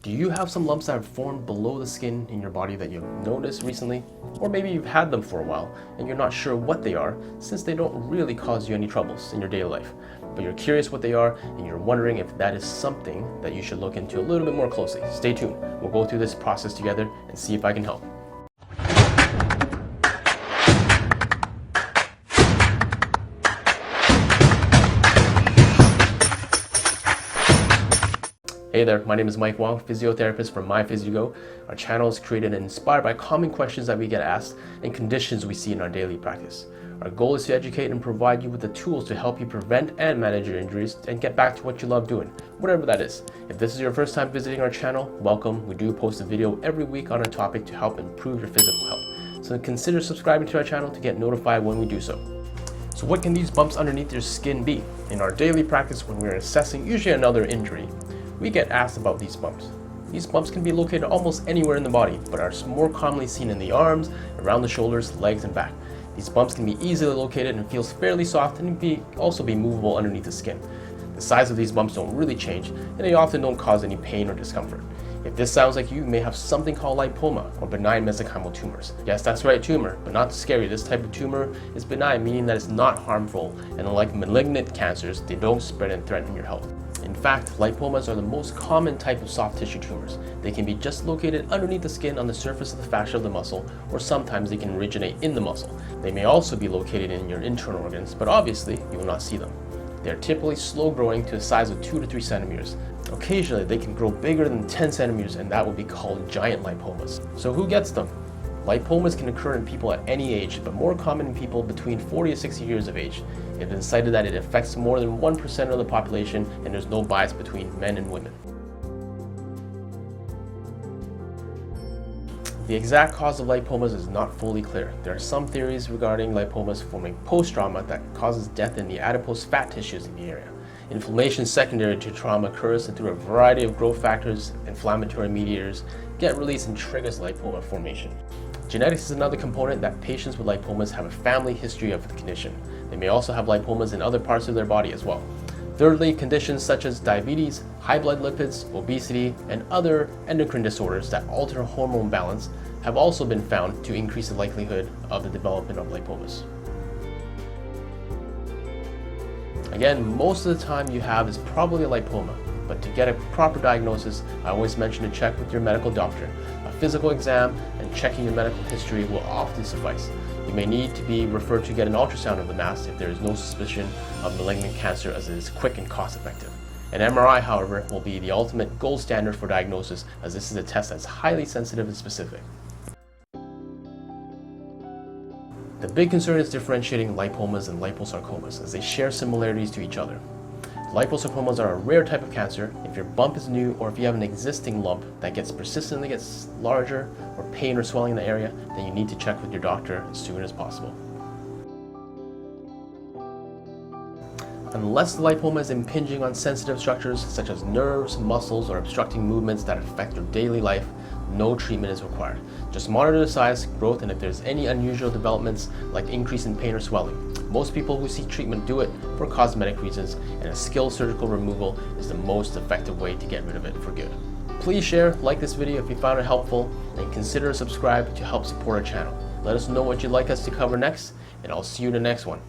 Do you have some lumps that have formed below the skin in your body that you've noticed recently? Or maybe you've had them for a while and you're not sure what they are since they don't really cause you any troubles in your daily life. But you're curious what they are and you're wondering if that is something that you should look into a little bit more closely. Stay tuned. We'll go through this process together and see if I can help. Hey there, my name is Mike Wong, physiotherapist from MyPhysioGo. Our channel is created and inspired by common questions that we get asked and conditions we see in our daily practice. Our goal is to educate and provide you with the tools to help you prevent and manage your injuries and get back to what you love doing, whatever that is. If this is your first time visiting our channel, welcome. We do post a video every week on a topic to help improve your physical health. So consider subscribing to our channel to get notified when we do so. So what can these bumps underneath your skin be? In our daily practice, when we're assessing usually another injury, we get asked about these bumps. These bumps can be located almost anywhere in the body, but are more commonly seen in the arms, around the shoulders, legs, and back. These bumps can be easily located and feels fairly soft and also be movable underneath the skin. The size of these bumps don't really change, and they often don't cause any pain or discomfort. If this sounds like you may have something called lipoma or benign mesenchymal tumors. Yes, that's right, tumor, but not scary. This type of tumor is benign, meaning that it's not harmful, and unlike malignant cancers, they don't spread and threaten your health. In fact, lipomas are the most common type of soft tissue tumors. They can be just located underneath the skin on the surface of the fascia of the muscle, or sometimes they can originate in the muscle. They may also be located in your internal organs, but obviously you will not see them. They are typically slow growing to a size of 2 to 3 centimeters. Occasionally they can grow bigger than 10 centimeters, and that would be called giant lipomas. So who gets them? Lipomas can occur in people at any age, but more common in people between 40 to 60 years of age. It has been cited that it affects more than 1% of the population, and there's no bias between men and women. The exact cause of lipomas is not fully clear. There are some theories regarding lipomas forming post-trauma that causes death in the adipose fat tissues in the area. Inflammation secondary to trauma occurs through a variety of growth factors, inflammatory mediators, get released and triggers lipoma formation. Genetics is another component that patients with lipomas have a family history of the condition. They may also have lipomas in other parts of their body as well. Thirdly, conditions such as diabetes, high blood lipids, obesity, and other endocrine disorders that alter hormone balance have also been found to increase the likelihood of the development of lipomas. Again, most of the time you have is probably a lipoma, but to get a proper diagnosis, I always mention to check with your medical doctor. A physical exam and checking your medical history will often suffice. You may need to be referred to get an ultrasound of the mass if there is no suspicion of malignant cancer, as it is quick and cost effective. An MRI, however, will be the ultimate gold standard for diagnosis, as this is a test that's highly sensitive and specific. The big concern is differentiating lipomas and liposarcomas, as they share similarities to each other. Liposarcomas are a rare type of cancer. If your bump is new, or if you have an existing lump that persistently gets larger, or pain or swelling in the area, then you need to check with your doctor as soon as possible. Unless the lipoma is impinging on sensitive structures such as nerves, muscles, or obstructing movements that affect your daily life, no treatment is required. Just monitor the size, growth, and if there's any unusual developments like increase in pain or swelling. Most people who seek treatment do it for cosmetic reasons, and a skilled surgical removal is the most effective way to get rid of it for good. Please share, like this video if you found it helpful, and consider subscribe to help support our channel. Let us know what you'd like us to cover next, and I'll see you in the next one.